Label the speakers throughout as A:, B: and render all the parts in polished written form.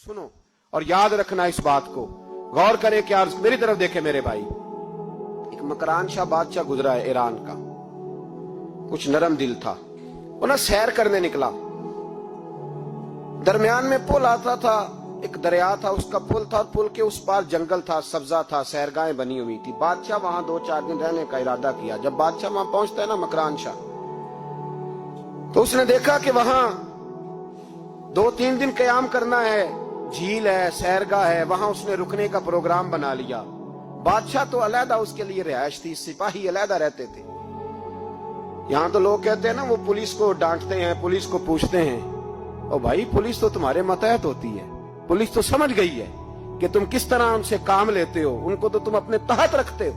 A: सुनो और याद रखना इस बात को, गौर करे क्या, मेरी तरफ देखे मेरे भाई। एक मकरान शाह बादशाह गुजरा है ईरान का, कुछ नरम दिल था। वो ना सैर करने निकला, दरमियान में पुल आता था, एक दरिया था, उसका पुल था और पुल के उस पार जंगल था, सब्जा था, सैरगाहें बनी हुई थी। बादशाह वहां 2-4 दिन रहने का इरादा किया। जब बादशाह वहां पहुंचता है ना मकरान शाह, तो उसने देखा कि वहां 2-3 दिन कयाम करना है, झील है, सैरगाह है, वहां उसने रुकने का प्रोग्राम बना लिया। बादशाह तो अलहदा उसके लिए रिहाइश थी, सिपाही अलहदा रहते थे। यहां तो लोग कहते हैं ना, वो पुलिस को डांटते हैं, पुलिस को पूछते हैं, ओ भाई पुलिस तो तुम्हारे मतहत होती है, पुलिस तो समझ गई है कि तुम किस तरह उनसे काम लेते हो, उनको तो तुम अपने तहत रखते हो।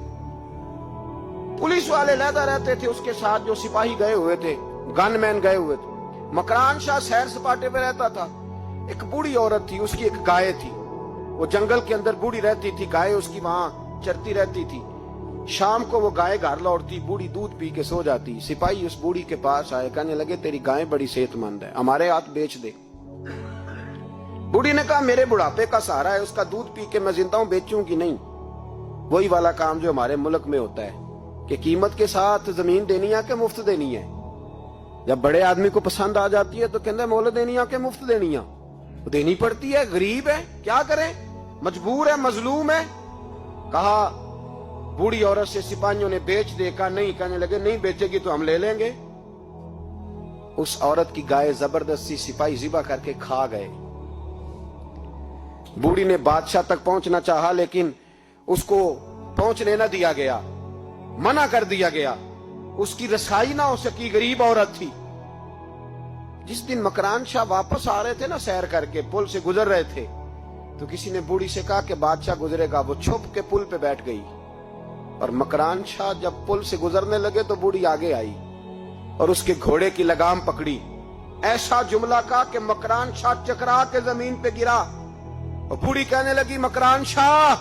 A: पुलिस वाले अलहदा रहते थे, उसके साथ जो सिपाही गए हुए थे, गनमैन गए हुए थे। मकरान शाह सैर सपाटे पे रहता था। एक बूढ़ी औरत थी, उसकी एक गाय थी, वो जंगल के अंदर बूढ़ी रहती थी, गाय उसकी वहां चरती रहती थी। शाम को वो गाय घर लौटती, बूढ़ी दूध पी के सो जाती। सिपाही उस बूढ़ी के पास आए, कहने लगे तेरी गाय बड़ी सेहतमंद है, हमारे हाथ बेच दे। बूढ़ी ने कहा मेरे बुढ़ापे का सहारा है, उसका दूध पी के मैं जिंदा हूं, बेचूंगी नहीं। वही वाला काम जो हमारे मुल्क में होता है कि कीमत के साथ जमीन देनी है कि मुफ्त देनी है। जब बड़े आदमी को पसंद आ जाती है तो कहते मोल देनी है कि मुफ्त देनी है, तो देनी पड़ती है, गरीब है, क्या करें, मजबूर है, मजलूम है। कहा बूढ़ी औरत से सिपाहियों ने बेच दे, कहा नहीं, कहने लगे नहीं बेचेगी तो हम ले लेंगे। उस औरत की गाय जबरदस्ती सिपाही जिबा करके खा गए। बूढ़ी ने बादशाह तक पहुंचना चाहा, लेकिन उसको पहुंचने न दिया गया, मना कर दिया गया, उसकी रसाई ना हो सकी, गरीब औरत थी। जिस दिन मकरान शाह वापस आ रहे थे ना, सैर करके पुल से गुजर रहे थे, तो किसी ने बूढ़ी से कहा कि बादशाह गुजरेगा। वो छुप के पुल पे बैठ गई और मकरान शाह जब पुल से गुजरने लगे तो बूढ़ी आगे आई और उसके घोड़े की लगाम पकड़ी। ऐसा जुमला कहा कि मकरान शाह चकरा के जमीन पे गिरा और बूढ़ी कहने लगी मकरान शाह,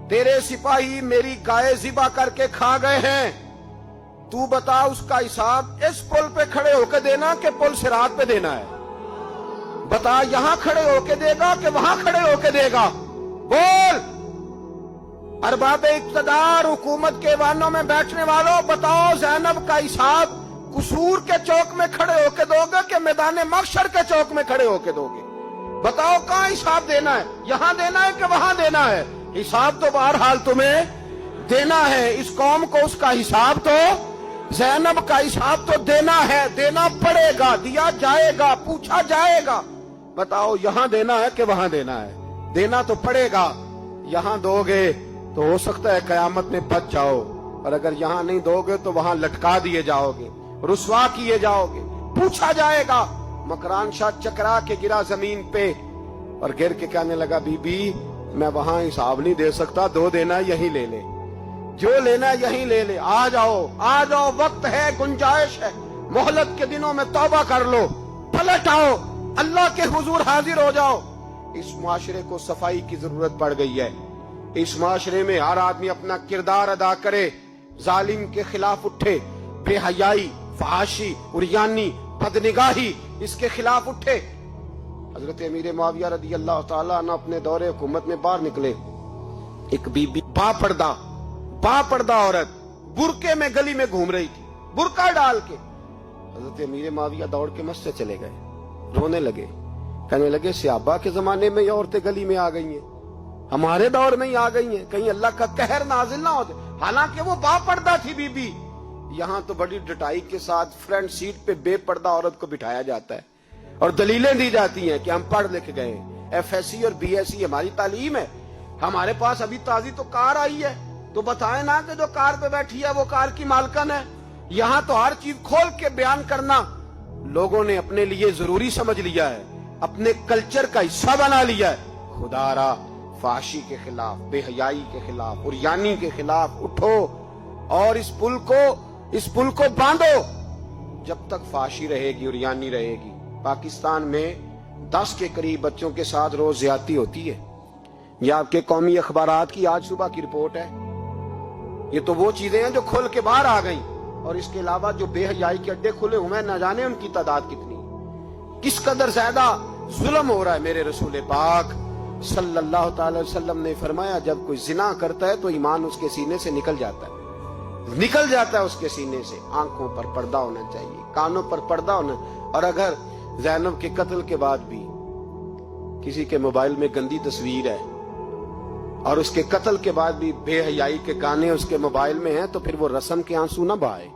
A: तेरे सिपाही मेरी गाय जिबा करके खा गए हैं, तू बता उसका हिसाब इस पुल पे खड़े होके देना कि पुल सिरात पे देना है। बता यहां खड़े होके देगा कि वहां खड़े होके देगा, बोल। अरबाब इक्तदार, हुकूमत के वानों में बैठने वालों, बताओ ज़ैनब का हिसाब कसूर के चौक में खड़े होके दोगे कि मैदान महशर के चौक में खड़े होके दोगे? बताओ कहां हिसाब देना है, यहां देना है कि वहां देना है? हिसाब तो बहरहाल तुम्हें देना है। इस कौम को उसका हिसाब तो, ज़ैनब का हिसाब तो देना है, देना पड़ेगा, दिया जाएगा, पूछा जाएगा। बताओ यहां देना है कि वहां देना है? देना तो पड़ेगा। यहां दोगे तो हो सकता है कयामत में बच जाओ, और अगर यहां नहीं दोगे तो वहां लटका दिए जाओगे, रुसवा किए जाओगे, पूछा जाएगा। मकरान शाह चकरा के गिरा जमीन पे और गिर के कहने लगा बीबी मैं वहां हिसाब नहीं दे सकता, दो देना यही ले ले, जो लेना यही ले ले, आ जाओ, आ जाओ, वक्त है, गुंजाइश है, मोहलत के दिनों में तौबा कर लो, पलट आओ, अल्लाह के हुजूर हाजिर हो जाओ। इस मुआशरे को सफाई की जरूरत पड़ गई है। इस मुआशरे में हर आदमी अपना किरदार अदा करे, जालिम के खिलाफ उठे, बेहयाई, फहाशी, उरियानी, बदनिगाही, इसके खिलाफ उठे। हजरत अमीर मुआविया रदी अल्लाह ताला अन्हु अपने दौरे हुकूमत में बाहर निकले। एक बीबी बापर्दा औरत बुरके में गली में घूम रही थी, बुरका डाल के। हजरत अमीर मुआविया दौड़ के मस्जिद चले गए, रोने लगे, कहने लगे सहाबा के जमाने में ये औरतें गली में आ गई हैं, हमारे दौर में ही आ गई हैं, कहीं अल्लाह का कहर नाजिल ना हो जाए। हालांकि वो बापर्दा थी बीबी। यहाँ तो बड़ी डटाई के साथ फ्रंट सीट पे बेपर्दा औरत को बिठाया जाता है और दलीलें दी जाती हैं कि हम पढ़ लिख गए, FSC और BSc हमारी तालीम है, हमारे पास अभी ताजी तो कार आई है, तो बताएं ना कि जो कार पे बैठी है वो कार की मालकन है। यहाँ तो हर चीज खोल के बयान करना लोगों ने अपने लिए जरूरी समझ लिया है, अपने कल्चर का हिस्सा बना लिया है। खुदारा फाशी के खिलाफ, बेहयाई के खिलाफ, उरियानी के खिलाफ उठो और इस पुल को बांधो। जब तक फाशी रहेगी, उरियानी रहेगी। पाकिस्तान में 10 के करीब बच्चों के साथ रोज ज्यादती होती है। ये आपके कौमी अखबारात की आज सुबह की रिपोर्ट है। ये तो वो चीजें हैं जो खुल के बाहर आ गई, और इसके अलावा जो बेहयाई के अड्डे खुले हुए हैं, न जाने उनकी तादाद कितनी, किस कदर ज्यादा जुल्म हो रहा है। मेरे रसूल पाक सल्लल्लाहु अलैहि वसल्लम ने फरमाया, जब कोई जिना करता है तो ईमान उसके सीने से निकल जाता है उसके सीने से। आंखों पर पर्दा होना चाहिए, कानों पर पर्दा होना। और अगर ज़ैनब के कत्ल के बाद भी किसी के मोबाइल में गंदी तस्वीर है और उसके कत्ल के बाद भी बेहयाई के गाने उसके मोबाइल में हैं, तो फिर वो रस्म के आंसू ना बहाए,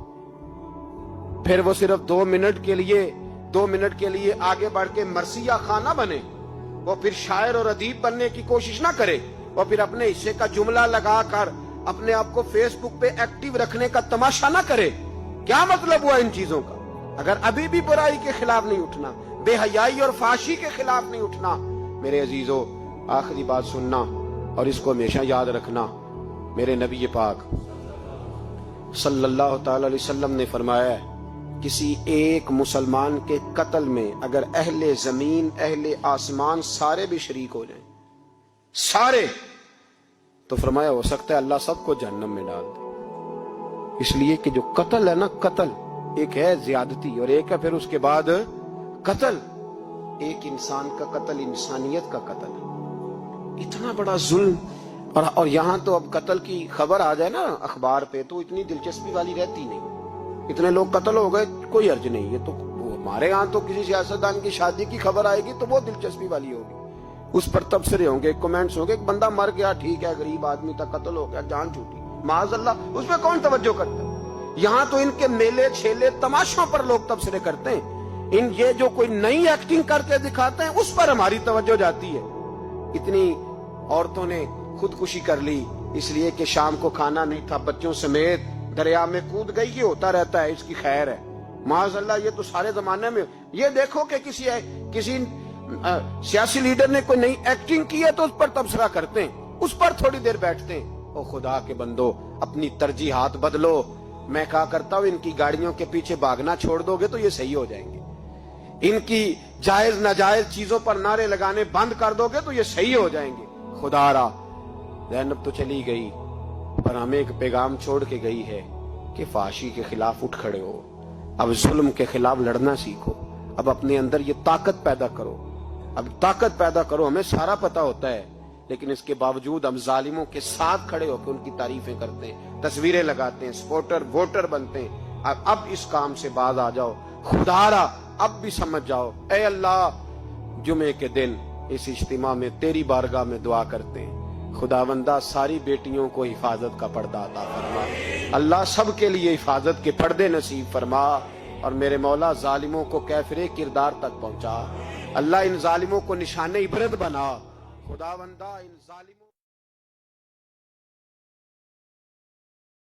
A: फिर वो सिर्फ 2 मिनट के लिए आगे बढ़ के मरसिया खाना बने, वो फिर शायर और अदीब बनने की कोशिश ना करे, वो फिर अपने हिस्से का जुमला लगाकर अपने आप को फेसबुक पे एक्टिव रखने का तमाशा ना करे। क्या मतलब हुआ इन चीजों का? अगर अभी भी बुराई के खिलाफ नहीं उठना, बेहयाई और फाशी के खिलाफ नहीं उठना, मेरे अजीजों, आखिरी बात सुनना और इसको हमेशा याद रखना। मेरे नबी पाक सल्लल्लाहु अलैहि वसल्लम ने फरमाया है, किसी एक मुसलमान के कत्ल में अगर अहले जमीन अहले आसमान सारे भी शरीक हो जाएं, सारे, तो फरमाया हो सकता है अल्लाह सबको जहन्नम में डाल दे। इसलिए कि जो कत्ल है ना, कत्ल एक है ज्यादती और एक है फिर उसके बाद कत्ल। एक इंसान का कत्ल इंसानियत का कत्ल, इतना बड़ा जुल्म। और यहाँ तो अब कत्ल की खबर आ जाए ना अखबार पे तो इतनी दिलचस्पी वाली रहती नहीं। इतने लोग कत्ल हो गए, कोई अर्ज नहीं है। तो हमारे यहाँ तो किसी सियासतदान की शादी की खबर आएगी तो वो दिलचस्पी वाली होगी, उस पर तबसरे होंगे, कमेंट्स होंगे। एक बंदा मर गया, ठीक है, गरीब आदमी था, कत्ल हो गया, जान छूटी, माज़अल्लाह, उस पर कौन तवज्जो करता है? यहाँ तो इनके मेले छेले तमाशों पर लोग तबसरे करते हैं। ये जो कोई नई एक्टिंग करके दिखाते हैं उस पर हमारी तवज्जो जाती है। इतनी औरतों ने खुदकुशी कर ली इसलिए कि शाम को खाना नहीं था, बच्चों समेत दरिया में कूद गई। ये होता रहता है, इसकी खैर है, माज़अल्लाह। ये तो सारे जमाने में, ये देखो कि किसी सियासी लीडर ने कोई नई एक्टिंग की है तो उस पर तबसरा करते हैं, उस पर थोड़ी देर बैठते हैं। ओ खुदा के बंदो, अपनी तरजीहात बदलो। मैं कहा करता हूं, इनकी गाड़ियों के पीछे भागना छोड़ दोगे तो ये सही हो जाएंगे। इनकी जायज नाजायज चीजों पर नारे लगाने बंद कर दोगे तो ये सही हो जाएंगे। खुदारा, ज़ैनब तो चली गई पर हमें एक पैगाम छोड़ के गई है कि फाशी के खिलाफ उठ खड़े हो। अब जुल्म के खिलाफ लड़ना सीखो, अब अपने अंदर ये ताकत पैदा करो, अब ताकत पैदा करो। हमें सारा पता होता है लेकिन इसके बावजूद हम जालिमों के साथ खड़े होकर उनकी तारीफें करते हैं, तस्वीरें लगाते हैं, सपोर्टर वोटर बनते हैं। अब इस काम से बाज आ जाओ। खुदारा, अब भी समझ जाओ। ऐ अल्लाह, जुमे के दिन इस इज्तिमा में तेरी बारगाह में दुआ करते हैं, खुदावंदा सारी बेटियों को हिफाजत का पर्दा अता फरमा। अल्लाह सब के लिए हिफाजत के पर्दे नसीब फरमा। और मेरे मौला, जालिमों को कैफरे किरदार तक पहुंचा। अल्लाह इन जालिमों को निशाने इबरत बना। खुदावंदा इन जालिमों